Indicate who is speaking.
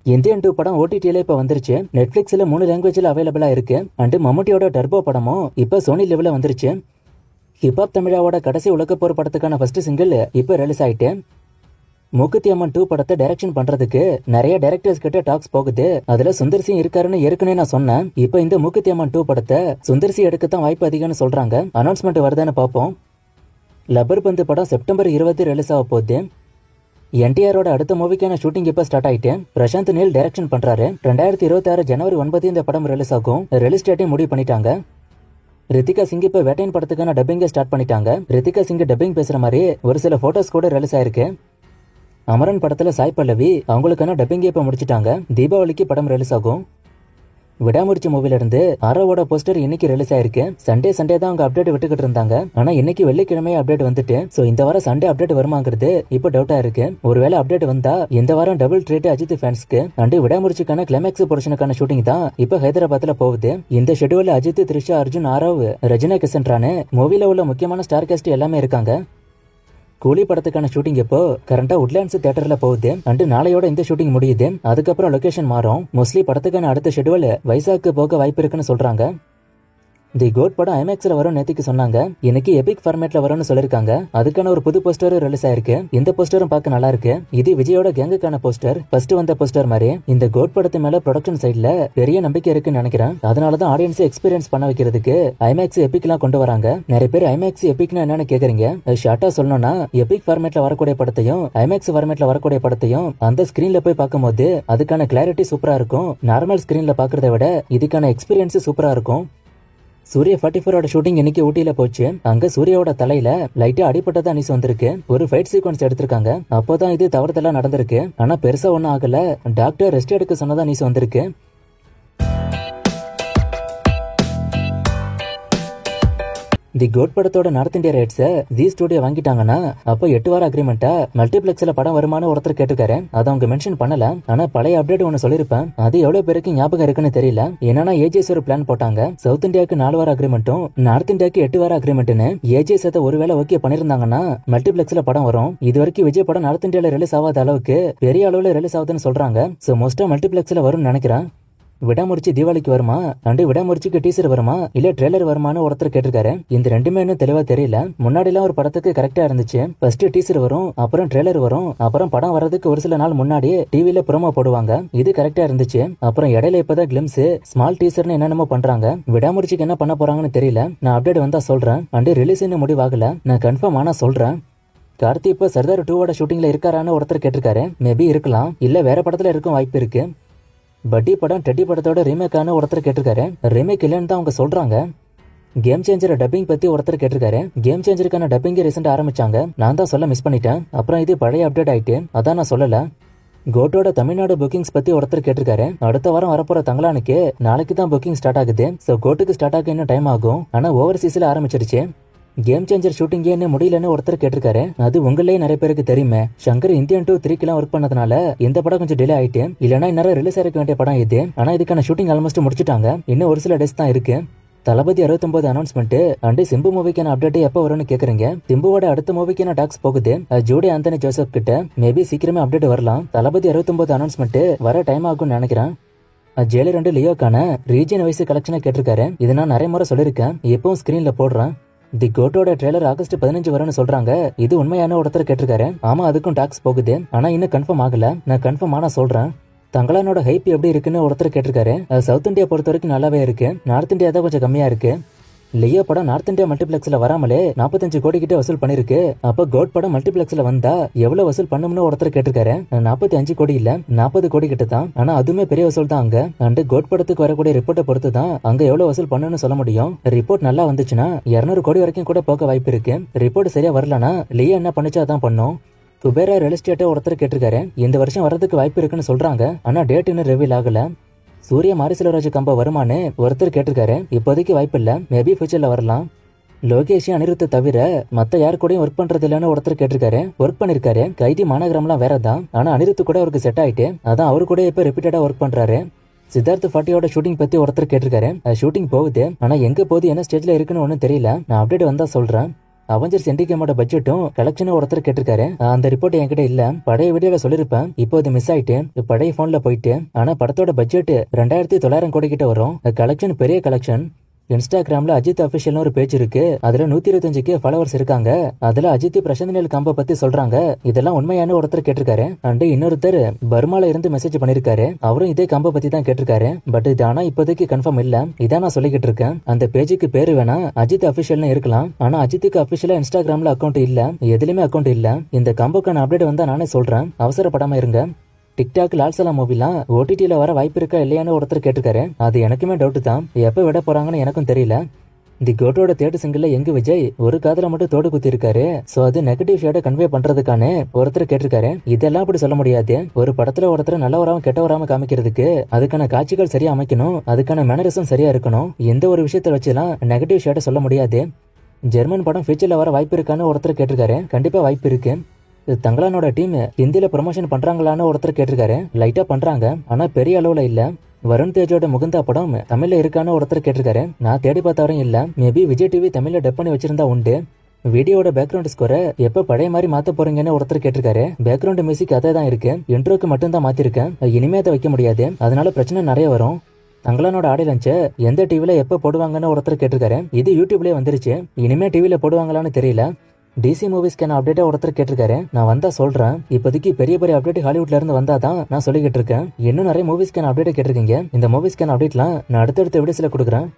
Speaker 1: Indian 2 படம் ஓடிடில இப்ப வந்துருச்சு. நெட்ஃபிளிக்ஸ்ல 3 லாங்குவேஜ்ல அவைலபிளா இருக்கு. அண்ட் மம்முட்டியோட டர்போ படமும் இப்ப சோனி லெவல்ல வந்துருச்சு. ஹிப்ஹாப் தமிழாவோட கடைசி உலகப்போர் படத்துக்கான ஃபர்ஸ்ட் சிங்கிள் இப்ப ரிலீஸ் ஆயிட்டு. மூக்குத்தி அம்மன் 2 படத்தை டைரக்ஷன் பண்றதுக்கு நிறைய டைரக்டர்ஸ் கிட்ட டாக்ஸ் போகுது. அதுல சுந்தர் சி இருக்காருன்னு ஏற்கனவே நான் சொன்னேன். இப்ப இந்த மூக்குத்தி அம்மன் 2 படத்தை சுந்தர் சி எடுக்கத்தான் வாய்ப்பு அதிகம்னு சொல்றாங்க. அனௌன்ஸ்மெண்ட் வருதான்னு பார்ப்போம். லப்பர் பந்து படம் செப்டம்பர் 20 ரிலீஸ் ஆக போகுது. என்டிஆரோட அடுத்த மூவிக்கான ஷூட்டிங் இப்ப ஸ்டார்ட் ஆயிட்டு பிரசாந்த் நீல் டைரக்ஷன் பண்றாரு. 2026 ஜனவரி 9 இந்த படம் ரிலீஸ் ஆகும். ரிலீஸ் டேட்டையும் முடிவு பண்ணிட்டாங்க. ரித்திகா சிங் இப்ப வேட்டையன் படத்துக்கான டப்பிங்கை ஸ்டார்ட் பண்ணிட்டாங்க. ரித்திகா சிங் டப்பிங் பேசுற மாதிரி ஒரு சில போட்டோஸ் கூட ரிலீஸ் ஆயிருக்கு. அமரன் படத்துல சாய் பல்லவி அவங்களுக்கான டப்பிங்கை இப்ப முடிச்சிட்டாங்க. தீபாவளிக்கு படம் ரிலீஸ் ஆகும். விடாமுயற்சி மூவில இருந்து ஆரோவோட போஸ்டர் இன்னைக்கு ரிலீஸ் ஆயிருக்கு. சண்டே தான் அவங்க அப்டேட் விட்டுக்கிட்டு இருந்தாங்க. ஆனா இன்னைக்கு வெள்ளிக்கிழமை அப்டேட் வந்துட்டு சோ இந்த வாரம் சண்டே அப்டேட் வருமாங்கிறது இப்ப டவுட்டா இருக்கு. ஒருவேளை அப்டேட் வந்தா இந்த வாரம் டபுள் ட்ரீட் அஜித் ஃபேன்ஸ்க்கு அண்ட் விடாமுயற்சிக்கான கிளைமேக்ஸ் போர்ஷனுக்கான ஷூட்டிங் தான் இப்ப ஹைதராபாத்ல போகுது. இந்த ஷெட்யூல்ல அஜித், த்ரிஷா, அர்ஜுன், ஆரவ், ரஜினா கிசன்ரானு மூவில உள்ள முக்கியமான ஸ்டார் காஸ்ட் எல்லாமே இருக்காங்க. கூலி படத்துக்கான ஷூட்டிங் இப்போ கரண்டா உட்லாண்ட்ஸ் தியேட்டர்ல போகுது. அண்ட் நாளையோட இந்த ஷூட்டிங் முடியுது. அதுக்கப்புறம் லொகேஷன் மாறும். மோஸ்ட்லி படத்துக்கான அடுத்த ஷெட்யூல் வைசாக்கு போக வாய்ப்பு இருக்குன்னு சொல்றாங்க. தி கோட் படம் ஐமேக்ஸ்ல வரும் நேத்திக்கு சொன்னாங்க. இன்னைக்கு எபிக் ஃபார்மேட்ல வரும்னு சொல்லிருக்காங்க. அதுக்கான ஒரு புது போஸ்டர் ரிலீஸ் ஆயிருக்கு. இந்த போஸ்டரும் பார்க்க நல்லா இருக்கு. இது விஜயோட கேங்குக்கான போஸ்டர். ஃபர்ஸ்ட் வந்த போஸ்டர் மாதிரி இந்த கோட் படத்து மேல ப்ரொடக்ஷன் சைட்ல பெரிய நம்பிக்கை இருக்குன்னு நினைக்கிறேன். அதனாலதான் ஆடியன்ஸ் எக்ஸ்பீரியன்ஸ் பண்ண வைக்கிறதுக்கு ஐமேக்ஸ் எபிக்லாம் கொண்டு வராங்க. நிறைய பேர் ஐமேக்ஸ் எபிக்னா என்னன்னு கேக்குறீங்க. ஷார்ட்டா சொல்லணும்னா எபிக் ஃபார்மேட்ல வரக்கூடிய படத்தையும் ஐமேக்ஸ் ஃபார்மேட்ல வரக்கூடிய படத்தையும் அந்த ஸ்கிரீன்ல போய் பார்க்கும்போது அதுக்கான கிளாரிட்டி சூப்பரா இருக்கும். நார்மல் ஸ்கிரீன்ல பாக்குறத விட இதுக்கான எக்ஸ்பீரியன்ஸ் சூப்பரா இருக்கும். சூர்யா 44 ஷூட்டிங் இன்னைக்கு ஊட்டியில போச்சு. அங்க சூர்யாவோட தலையில லைட்டா அடிபட்டதா நியூஸ் வந்திருக்கு. ஒரு ஃபைட் சீக்வன்ஸ் எடுத்திருக்காங்க. அப்போதான் இது தவறுதலா நடந்திருக்கு. ஆனா பெருசா ஒன்னும் ஆகல. டாக்டர் ரெஸ்ட் எடுக்க சொன்னதா நியூஸ் வந்திருக்கு. தி கோட் படத்தோட நார்த் இந்தியா ரைட்ஸை ஜி ஸ்டுடியோ வாங்கிட்டாங்கன்னா அப்போ 8 வார அக்ரிமெண்டா மல்டிபிளெக்ஸ்ல படம் வருமானு ஒருத்தர் கேட்டிருக்காரு. அதை அவங்க மென்ஷன் பண்ணல. ஆனா பழைய அப்டேட் ஒன்னு சொல்லிருப்பேன். அது எவ்வளவு பேருக்கு ஞாபகம் இருக்குன்னு தெரியல. என்னன்னா ஏஜிஎஸ் ஒரு பிளான் போட்டாங்க. சவுத் இந்தியாவுக்கு 4 வார அக்ரிமெண்ட்டும் நார்த் இந்தியாவுக்கு 8 வார அக்ரிமெண்ட்னு. ஏஜிஎஸ் அதை ஒருவேளை ஓகே பண்ணிருந்தாங்கன்னா மல்டிபிளெக்ஸ்ல படம் வரும். இது வரைக்கும் விஜய் படம் நார்த் இந்தியால ரிலீஸ் ஆகாத அளவுக்கு பெரிய அளவுல ரிலீஸ் ஆகுதுன்னு சொல்றாங்க. சோ மோஸ்டா மல்டிபிளெக்ஸ்ல வரும்னு நினைக்கிறேன். விடாமுயற்சி தீபாவளிக்கு வருமா அண்ட் விடாமுயற்சிக்கு டீசர் வருமா இல்ல ட்ரெய்லர் வருமானு ஒருத்தர் கேட்டிருக்காரு. இந்த ரெண்டுமே இன்னும் தெளிவா தெரியல. முன்னாடி எல்லாம் ஒரு படத்துக்கு கரெக்டா இருந்துச்சு. ஃபர்ஸ்ட் டீசர் வரும், அப்புறம் ட்ரெய்லர் வரும், அப்புறம் படம் வர்றதுக்கு ஒரு சில நாள் முன்னாடியே டிவில ப்ரோமோ போடுவாங்க. இது கரெக்டா இருந்துச்சு. அப்புறம் இடையில இப்பதான் கிளிம்ஸ், ஸ்மால் டீசர்னு என்னென்னமோ பண்றாங்க. விடாமுயற்சிக்கு என்ன பண்ண போறாங்கன்னு தெரியல. நான் அப்டேட் வந்தா சொல்றேன். அண்ட் ரிலீஸ் இன்னும் முடிவாகல. நான் கன்ஃபார்ம் ஆனா சொல்றேன். கார்த்தி இப்ப சர்தார் 2 ஷூட்டிங்ல இருக்காரான்னு ஒருத்தர் கேட்டிருக்காரு. மேபி இருக்கலாம், இல்ல வேற படத்துல இருக்கும் வாய்ப்பு இருக்கு. பட்டி படம் டெட்டி படத்தோட ரீமேக்கான ஒருத்தர் கேட்டிருக்காரு. ரீமேக் இல்லைன்னு தான் அவங்க சொல்றாங்க. கேம் சேஞ்சர் டப்பிங் பத்தி ஒருத்தர் கேட்டிருக்காரு. கேம் சேஞ்சருக்கான டப்பிங் ரீசெண்டா ஆரம்பிச்சாங்க. நான் தான் சொல்ல மிஸ் பண்ணிட்டேன். அப்புறம் இது பழைய அப்டேட் ஆயிட்டு அதான் நான் சொல்லல. கோட்டோட தமிழ்நாடு புக்கிங்ஸ் பத்தி ஒருத்தர் கேட்டிருக்காரு. அடுத்த வாரம் வரப்போற தங்கலானுக்கு நாளைக்கு தான் புக்கிங் ஸ்டார்ட் ஆகுது. சோ கோட்டுக்கு ஸ்டார்ட் ஆக இன்னும் டைம் ஆகும். ஆனா ஓவர்சீஸ்ல ஆரம்பிச்சிருச்சு. கேம் சேஞ்சர் ஷூட்டிங் என்ன முடியலன்னு ஒருத்தர் கேட்டிருக்காரு. அது உங்களே நிறைய பேருக்கு தெரியுமே. சங்கர் இந்தியன் 2 3 ஒர்க் பண்ணதுனால இந்த படம் கொஞ்சம் டிலே ஆயிட்டு. இல்லனா இன்னும் ரிலீஸ் ஆக வேண்டிய படம் இது. ஆனா இதுக்கான ஷூட்டிங் ஆல்மோஸ்ட் முடிச்சிட்டாங்க. இன்னும் ஒரு சில டேஸ் தான் இருக்கு. தளபதி 69 அனௌன்ஸ்மெண்ட் அண்ட் சிம்பு மூவிக்கான அப்டேட் எப்ப வரும்னு கேக்குறீங்க. சிம்புவோட அடுத்த மூவிக்கான டாக்ஸ் போகுது. ஜூடி ஆந்தனி ஜோசப் கிட்ட மேபி சீக்கிரமே அப்டேட் வரலாம். தளபதி 69 அனௌன்ஸ்மெண்ட் வர டைம் ஆகும்னு நினைக்கிறேன். ஜெயிலர் 2 லியோக்கான ரீஜன் வைஸ் கலெக்ஷனை கேட்டிருக்காரு. இது நான் நிறைய முறை சொல்லிருக்கேன். எப்பவும் ஸ்கிரீன்ல போடுறேன். தி கோட்டோட ட்ரெய்லர் ஆகஸ்ட் 15 வரும்னு சொல்றாங்க. இது உண்மையான ஒருத்தர் கேட்டிருக்காரு. ஆமா, அதுக்கும் டாக்ஸ் போகுது. ஆனா இன்னும் கன்ஃபார்ம் ஆகல. நான் கன்ஃபார்ம் ஆனா சொல்றேன். தங்கலானோட ஹைப் எப்படி இருக்குன்னு ஒருத்தர் கேட்டிருக்காரு. சவுத் இந்தியா பொறுத்த வரைக்கும் நல்லாவே இருக்கு. நார்த் இந்தியா தான் கொஞ்சம் கம்மியா இருக்கு. லியோ படம் நார்த் இந்தியா மல்டிபிளெக்ஸ்ல வராமலே 45 கோடி கிட்ட வசூல் பண்ணிருக்கு. அப்ப கோட் படம் மல்டிபிளெக்ஸ்ல வந்தா எவ்வளவு வசூல் பண்ணும்னு ஒருத்தர் கேட்டிருக்காரு. 45 கோடி இல்ல 40 கோடி கிட்ட தான். ஆனா அதுவுமே பெரிய வசூல் தான் அங்க. அண்ட் கோட் படத்துக்கு வரக்கூடிய ரிப்போர்ட்டை பொறுத்து தான் அங்க எவ்வளவு வசூல் பண்ணுன்னு சொல்ல முடியும். ரிப்போர்ட் நல்லா வந்துச்சுன்னா 200 கோடி வரைக்கும் கூட போக வாய்ப்பு இருக்கு. ரிப்போர்ட் சரியா வரலனா லியோ என்ன பண்ணுச்சோ அதான் பண்ணும். குபேரா ரியல் எஸ்டேட்டை ஒருத்தர் கேட்டிருக்காரு. இந்த வருஷம் வர்றதுக்கு வாய்ப்பு இருக்குன்னு சொல்றாங்க. ஆனா டேட் இன்னும் ரிவீல் ஆகல. சூர்யா மாரி செல்வராஜ் கம்பா வருமானு ஒருத்தர் கேட்டிருக்காரு. இப்போதைக்கு வாய்ப்பு இல்ல. மேபி ஃபியூச்சர்ல வரலாம். லோகேஷ் அனிருத்தை தவிர மத்த யாரு கூடயும் ஒர்க் பண்றது இல்லன்னு ஒருத்தர் கேட்டிருக்காரு. ஒர்க் பண்ணிருக்காரு. கைதி மாநகரம்லாம் வேறதான். ஆனா அனிருத்து கூட அவருக்கு செட் ஆயிட்டு அதான் அவரு கூட இப்ப ரிப்பீட்டடா ஒர்க் பண்றாரு. சித்தார்த் 40 ஷூட்டிங் பத்தி ஒருத்தர் கேட்டிருக்காரு. ஷூட்டிங் போகுது. ஆனா எங்க போகுது, என்ன ஸ்டேஜ்ல இருக்குன்னு ஒன்னும் தெரியல. நான் அப்டேட் வந்தா சொல்றேன். அவெஞ்சர்ஸ் என்டி கேமோட பட்ஜெட்டும் கலெக்ஷனும் ஒருத்தர் கேட்டிருக்காரு. அந்த ரிப்போர்ட் என்கிட்ட இல்ல, பழைய வீடியோல சொல்லிருப்பேன். இப்போ அது மிஸ் ஆயிட்டு பழைய போன்ல போயிட்டு. ஆனா படத்தோட பட்ஜெட் 2900 கோடி கிட்ட வரும். கலெக்ஷன் பெரிய கலெக்ஷன். இன்ஸ்டாகிராம்ல அஜித் அபிஷியல்னு ஒரு பேஜ் இருக்கு. அதுல 125K ஃபாலோவர்ஸ் இருக்காங்க. அதுல அஜித் பிரசாந்த் நீல் காம்போ பத்தி சொல்றாங்க. இதெல்லாம் உண்மையான ஒருத்தர் கேட்டிருக்காரு. அண்ட் இன்னொருத்தர் பர்மால இருந்து மெசேஜ் பண்ணிருக்காரு. அவரும் இதே காம்போ பத்தி தான் கேட்டிருக்காரு. பட் இது ஆனா இப்போதைக்கு கன்ஃபார்ம் இல்ல. இதான் நான் சொல்லிக்கிட்டு இருக்கேன். அந்த பேஜுக்கு பேரு வேணா அஜித் அபிஷியல்னு இருக்கலாம். ஆனா அஜித்துக்கு அபிஷியலா இன்ஸ்டாகிராம்ல அக்கௌண்ட் இல்ல, எதுலயுமே அக்கௌண்ட் இல்ல. இந்த காம்போக்கான அப்டேட் வந்தா நானே சொல்றேன், அவசரப்படாம இருங்க. டிக்டாக் லால்சலா மூவிலாம் ஓடிடில வர வாய்ப்பு இருக்கா இல்லையான்னு ஒருத்தர் கேட்டிருக்காரு. அது எனக்குமே டவுட் தான். எப்ப விட போறாங்கன்னு எனக்கும் தெரியல. தி கோட்டோட தேர்ட் சிங்கிள்ல எங்க விஜய் ஒரு காதல மட்டும் தோடு குத்தி இருக்காரு. சோ அது நெகட்டிவ் ஷேட கன்வே பண்றதுக்கான ஒருத்தர் கேட்டிருக்காரு. இதெல்லாம் அப்படி சொல்ல முடியாது. ஒரு படத்துல ஒருத்தர் நல்லவராம கெட்டவராம காமிக்கிறதுக்கு அதுக்கான காட்சிகள் சரியா அமைக்கணும், அதுக்கான மேனரிசம் சரியா இருக்கணும். எந்த ஒரு விஷயத்த வச்சுலாம் நெகட்டிவ் ஷேட சொல்ல முடியாது. ஜெர்மன் படம் ஃபியூச்சர்ல வர வாய்ப்பு இருக்கான்னு ஒருத்தர் கேட்டிருக்காரு. கண்டிப்பா வாய்ப்பு இருக்கு. தங்களானோட டீம் ஹிந்தியில ப்ரொமோஷன் பண்றாங்களான்னு ஒருத்தர் கேட்டிருக்காரு. லைட்டா பண்றாங்க, ஆனா பெரிய அளவுல இல்ல. வருண் தேஜோட முகுந்தா படம் தமிழ்ல இருக்கான்னு ஒருத்தர் கேட்டிருக்காரு. நான் தேடி பார்த்தவரையும் இல்ல. மேபி விஜய் டிவி தமிழ்ல டப் பண்ணி வச்சிருந்தா உண்டு. வீடியோட பேக்ரவுண்ட் ஸ்கோரை எப்ப பழைய மாதிரி மாத்த போறீங்கன்னு ஒருத்தர் கேட்டிருக்காரு. பேக்ரவுண்ட் மியூசிக் அதே தான் இருக்கு, இன்ட்ரோக்கு மட்டும் தான் மாத்திருக்கேன். இனிமே அதை வைக்க முடியாது, அதனால பிரச்சனை நிறைய வரும். தங்களானோட ஆடியோ லஞ்ச் எந்த டிவில எப்ப போடுவாங்கன்னு ஒருத்தர் கேட்டிருக்காரு. இது யூடியூப்லயே வந்துருச்சு, இனிமே டிவில போடுவாங்களான்னு தெரியல. டிசி மூவிஸ்க்கான அப்டேட்டா ஒருத்தர் கேட்டிருக்காரு. நான் வந்தா சொல்றேன். இப்போதைக்கு பெரிய பெரிய அப்டேட் ஹாலிவுட்ல இருந்து வந்தாதான் நான் சொல்லிக்கிட்டு இருக்கேன். இன்னும் நிறைய மூவிஸ்க்கான அப்டேட் கேட்டிருக்கீங்க. இந்த மூவிஸ்க்கான அப்டேட்லாம் நான் அடுத்தடுத்த வீடியோஸ்ல கொடுக்குறேன்.